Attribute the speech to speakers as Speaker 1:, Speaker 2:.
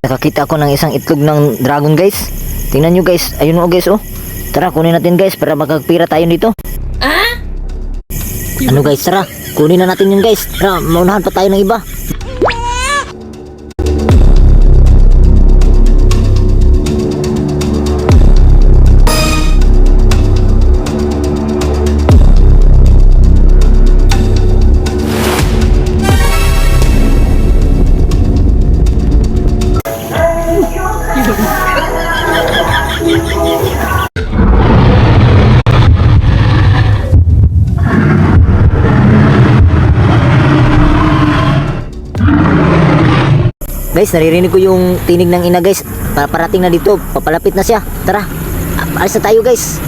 Speaker 1: Nakakita ako ng isang itlog ng dragon guys. Tingnan nyo guys. Ayun o guys oh. Tara kunin natin guys para makagpira tayo dito. Ano guys, tara. Kunin na natin yun guys. Tara, maunahan pa tayo ng iba. Guys, naririnig ko yung tinig ng ina guys. Parating na dito, papalapit na siya. Tara, alis na tayo guys.